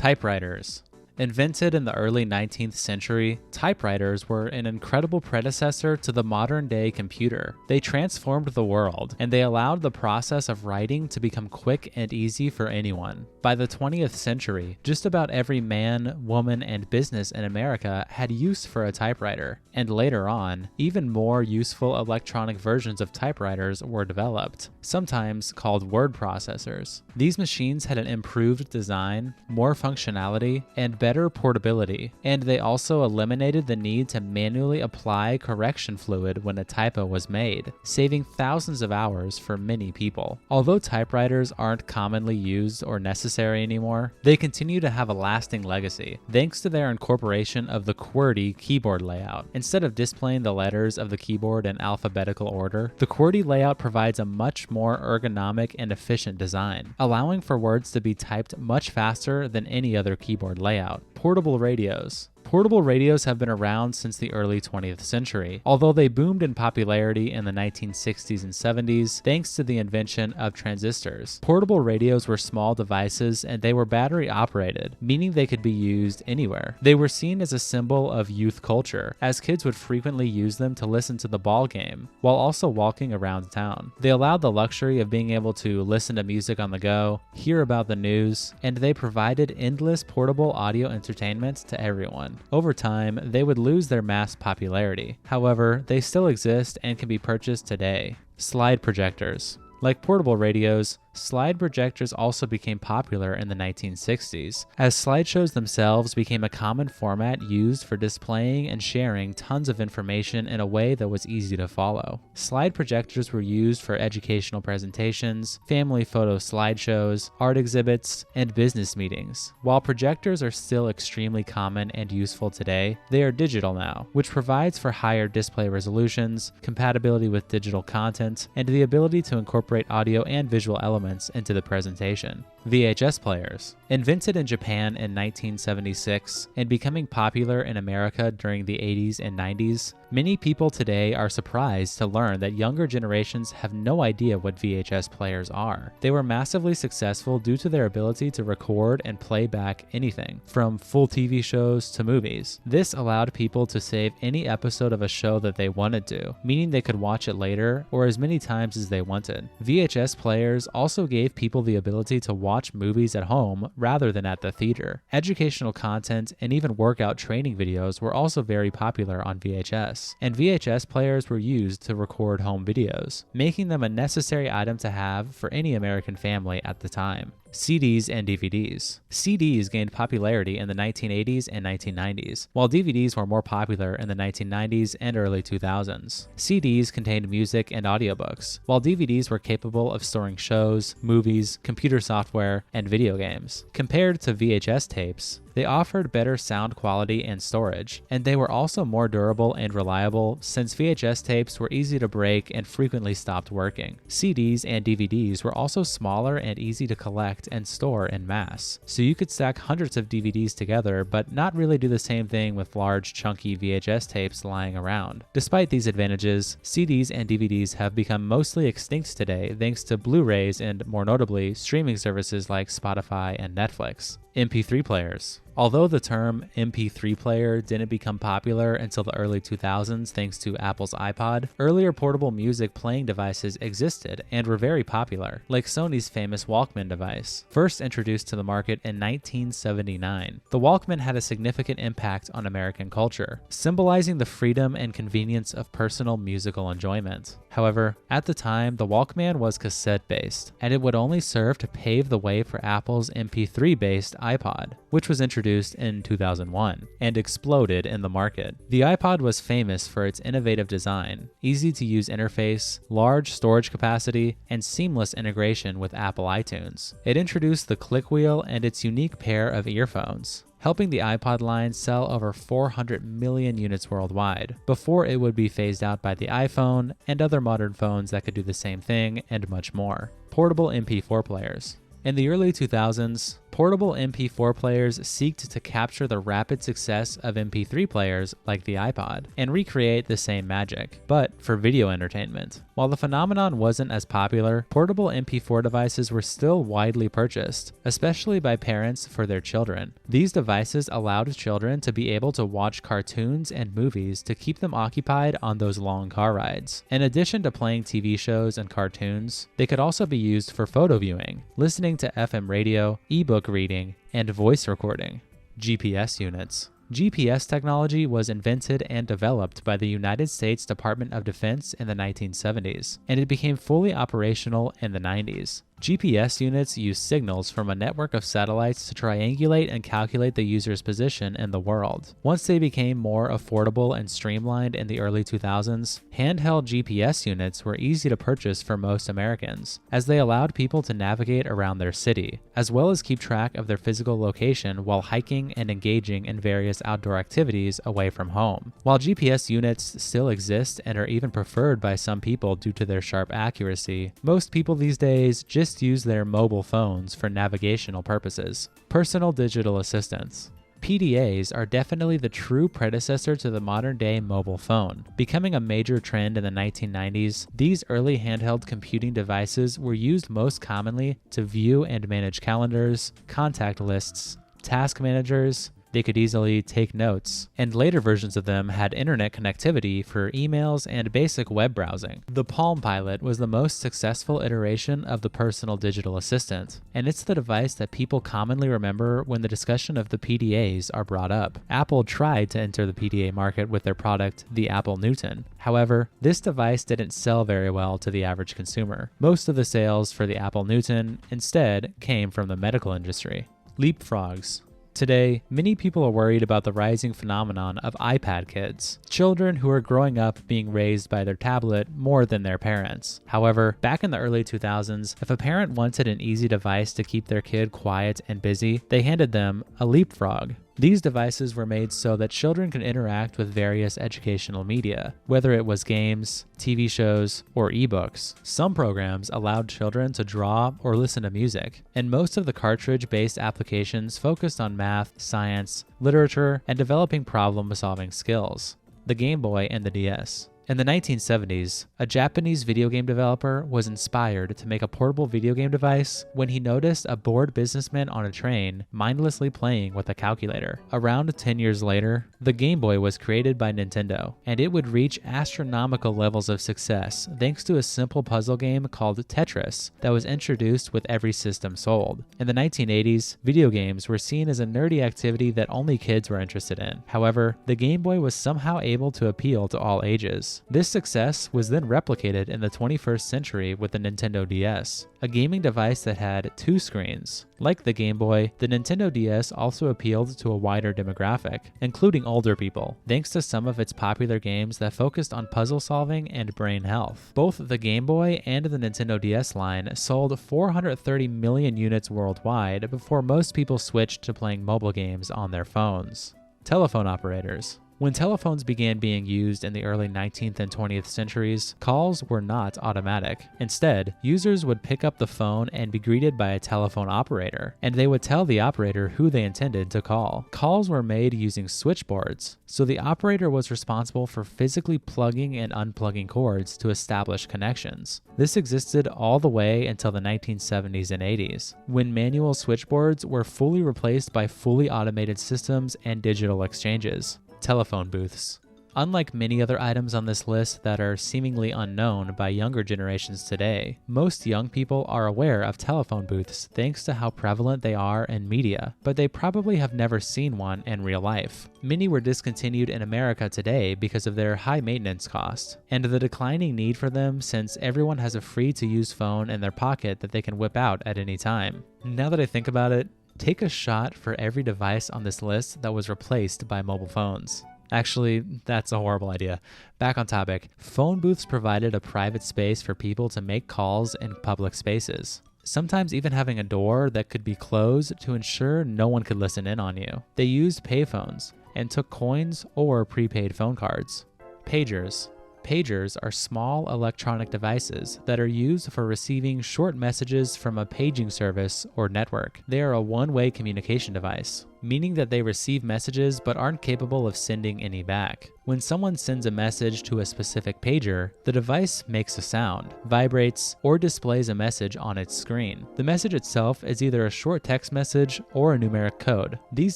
Typewriters. Invented in the early 19th century, typewriters were an incredible predecessor to the modern-day computer. They transformed the world, and they allowed the process of writing to become quick and easy for anyone. By the 20th century, just about every man, woman, and business in America had use for a typewriter, and later on, even more useful electronic versions of typewriters were developed, sometimes called word processors. These machines had an improved design, more functionality, and better portability, and they also eliminated the need to manually apply correction fluid when a typo was made, saving thousands of hours for many people. Although typewriters aren't commonly used or necessary anymore, they continue to have a lasting legacy, thanks to their incorporation of the QWERTY keyboard layout. Instead of displaying the letters of the keyboard in alphabetical order, the QWERTY layout provides a much more ergonomic and efficient design, allowing for words to be typed much faster than any other keyboard layout. Portable radios. Portable radios have been around since the early 20th century, although they boomed in popularity in the 1960s and 70s thanks to the invention of transistors. Portable radios were small devices and they were battery operated, meaning they could be used anywhere. They were seen as a symbol of youth culture, as kids would frequently use them to listen to the ball game while also walking around town. They allowed the luxury of being able to listen to music on the go, hear about the news, and they provided endless portable audio entertainment to everyone. Over time, they would lose their mass popularity. However, they still exist and can be purchased today. Slide projectors. Like portable radios, slide projectors also became popular in the 1960s, as slideshows themselves became a common format used for displaying and sharing tons of information in a way that was easy to follow. Slide projectors were used for educational presentations, family photo slideshows, art exhibits, and business meetings. While projectors are still extremely common and useful today, they are digital now, which provides for higher display resolutions, compatibility with digital content, and the ability to incorporate audio and visual elements into the presentation. VHS players. Invented in Japan in 1976 and becoming popular in America during the 80s and 90s, many people today are surprised to learn that younger generations have no idea what VHS players are. They were massively successful due to their ability to record and play back anything, from full TV shows to movies. This allowed people to save any episode of a show that they wanted to, meaning they could watch it later or as many times as they wanted. VHS players also gave people the ability to watch movies at home rather than at the theater. Educational content and even workout training videos were also very popular on VHS, and VHS players were used to record home videos, making them a necessary item to have for any American family at the time. CDs and DVDs. CDs gained popularity in the 1980s and 1990s, while DVDs were more popular in the 1990s and early 2000s. CDs contained music and audiobooks, while DVDs were capable of storing shows, movies, computer software, and video games. Compared to VHS tapes, they offered better sound quality and storage, and they were also more durable and reliable since VHS tapes were easy to break and frequently stopped working. CDs and DVDs were also smaller and easy to collect and store en masse, so you could stack hundreds of DVDs together but not really do the same thing with large chunky VHS tapes lying around. Despite these advantages, CDs and DVDs have become mostly extinct today thanks to Blu-rays and, more notably, streaming services like Spotify and Netflix. MP3 players. Although the term MP3 player didn't become popular until the early 2000s thanks to Apple's iPod, earlier portable music playing devices existed and were very popular, like Sony's famous Walkman device, first introduced to the market in 1979. The Walkman had a significant impact on American culture, symbolizing the freedom and convenience of personal musical enjoyment. However, at the time, the Walkman was cassette-based, and it would only serve to pave the way for Apple's MP3-based iPod, which was introduced in 2001 and exploded in the market. The iPod was famous for its innovative design, easy-to-use interface, large storage capacity, and seamless integration with Apple iTunes. It introduced the click wheel and its unique pair of earphones, helping the iPod line sell over 400 million units worldwide, before it would be phased out by the iPhone and other modern phones that could do the same thing and much more. Portable MP4 players. In the early 2000s, portable MP4 players seeked to capture the rapid success of MP3 players like the iPod and recreate the same magic, but for video entertainment. While the phenomenon wasn't as popular, portable MP4 devices were still widely purchased, especially by parents for their children. These devices allowed children to be able to watch cartoons and movies to keep them occupied on those long car rides. In addition to playing TV shows and cartoons, they could also be used for photo viewing, listening to FM radio, ebook reading, and voice recording. GPS units. GPS technology was invented and developed by the United States Department of Defense in the 1970s, and it became fully operational in the 90s. GPS units use signals from a network of satellites to triangulate and calculate the user's position in the world. Once they became more affordable and streamlined in the early 2000s, handheld GPS units were easy to purchase for most Americans, as they allowed people to navigate around their city, as well as keep track of their physical location while hiking and engaging in various outdoor activities away from home. While GPS units still exist and are even preferred by some people due to their sharp accuracy, most people these days just use their mobile phones for navigational purposes. Personal digital assistants. PDAs are definitely the true predecessor to the modern-day mobile phone. Becoming a major trend in the 1990s, these early handheld computing devices were used most commonly to view and manage calendars, contact lists, task managers. They could easily take notes, and later versions of them had internet connectivity for emails and basic web browsing. The Palm Pilot was the most successful iteration of the personal digital assistant, and it's the device that people commonly remember when the discussion of the PDAs are brought up. Apple tried to enter the PDA market with their product, the Apple Newton. However, this device didn't sell very well to the average consumer. Most of the sales for the Apple Newton instead came from the medical industry. Leapfrogs. Today, many people are worried about the rising phenomenon of iPad kids, children who are growing up being raised by their tablet more than their parents. However, back in the early 2000s, if a parent wanted an easy device to keep their kid quiet and busy, they handed them a Leapfrog. These devices were made so that children could interact with various educational media, whether it was games, TV shows, or ebooks. Some programs allowed children to draw or listen to music, and most of the cartridge-based applications focused on math, science, literature, and developing problem-solving skills. The Game Boy and the DS. In the 1970s, a Japanese video game developer was inspired to make a portable video game device when he noticed a bored businessman on a train mindlessly playing with a calculator. Around 10 years later, the Game Boy was created by Nintendo, and it would reach astronomical levels of success thanks to a simple puzzle game called Tetris that was introduced with every system sold. In the 1980s, video games were seen as a nerdy activity that only kids were interested in. However, the Game Boy was somehow able to appeal to all ages. This success was then replicated in the 21st century with the Nintendo DS, a gaming device that had two screens. Like the Game Boy, the Nintendo DS also appealed to a wider demographic, including older people, thanks to some of its popular games that focused on puzzle solving and brain health. Both the Game Boy and the Nintendo DS line sold 430 million units worldwide before most people switched to playing mobile games on their phones. Telephone operators. When telephones began being used in the early 19th and 20th centuries, calls were not automatic. Instead, users would pick up the phone and be greeted by a telephone operator, and they would tell the operator who they intended to call. Calls were made using switchboards, so the operator was responsible for physically plugging and unplugging cords to establish connections. This existed all the way until the 1970s and 80s, when manual switchboards were fully replaced by fully automated systems and digital exchanges. Telephone booths. Unlike many other items on this list that are seemingly unknown by younger generations today, most young people are aware of telephone booths thanks to how prevalent they are in media, but they probably have never seen one in real life. Many were discontinued in America today because of their high maintenance cost, and the declining need for them since everyone has a free-to-use phone in their pocket that they can whip out at any time. Now that I think about it, take a shot for every device on this list that was replaced by mobile phones. Actually, that's a horrible idea. Back on topic, phone booths provided a private space for people to make calls in public spaces, sometimes even having a door that could be closed to ensure no one could listen in on you. They used payphones and took coins or prepaid phone cards. Pagers. Pagers are small electronic devices that are used for receiving short messages from a paging service or network. They are a one-way communication device. meaning that they receive messages but aren't capable of sending any back. When someone sends a message to a specific pager, the device makes a sound, vibrates, or displays a message on its screen. The message itself is either a short text message or a numeric code. These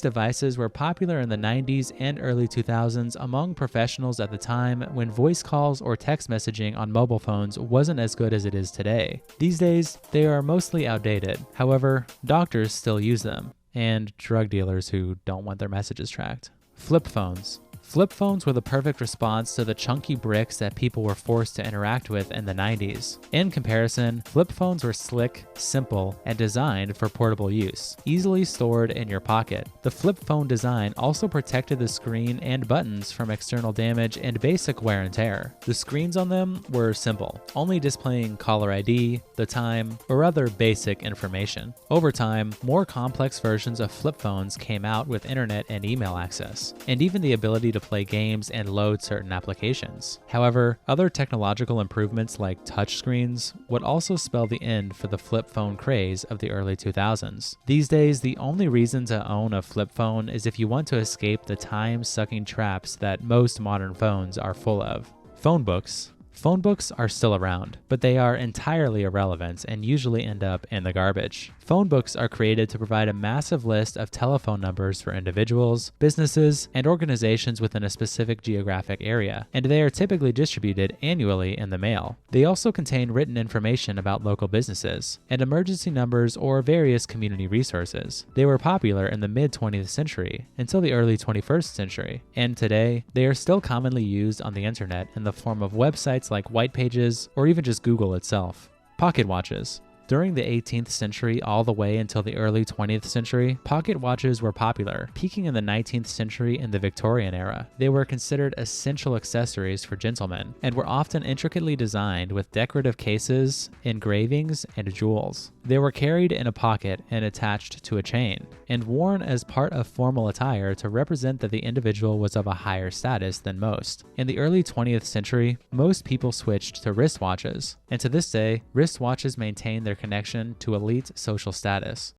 devices were popular in the 90s and early 2000s among professionals at the time when voice calls or text messaging on mobile phones wasn't as good as it is today. These days, they are mostly outdated. However, doctors still use them, and drug dealers who don't want their messages tracked. Flip phones. Flip phones were the perfect response to the chunky bricks that people were forced to interact with in the 90s. In comparison, flip phones were slick, simple, and designed for portable use, easily stored in your pocket. The flip phone design also protected the screen and buttons from external damage and basic wear and tear. The screens on them were simple, only displaying caller ID, the time, or other basic information. Over time, more complex versions of flip phones came out with internet and email access, and even the ability to play games and load certain applications. However, other technological improvements like touchscreens would also spell the end for the flip phone craze of the early 2000s. These days, the only reason to own a flip phone is if you want to escape the time-sucking traps that most modern phones are full of. Phonebooks. Phonebooks are still around, but they are entirely irrelevant and usually end up in the garbage. Phonebooks are created to provide a massive list of telephone numbers for individuals, businesses, and organizations within a specific geographic area, and they are typically distributed annually in the mail. They also contain written information about local businesses, and emergency numbers or various community resources. They were popular in the mid-20th century until the early 21st century, and today, they are still commonly used on the internet in the form of websites like white pages or even just Google itself. Pocket watches. During the 18th century all the way until the early 20th century, pocket watches were popular, peaking in the 19th century and the Victorian era. They were considered essential accessories for gentlemen, and were often intricately designed with decorative cases, engravings, and jewels. They were carried in a pocket and attached to a chain, and worn as part of formal attire to represent that the individual was of a higher status than most. In the early 20th century, most people switched to wristwatches, and to this day, wristwatches maintain their connection to elite social status.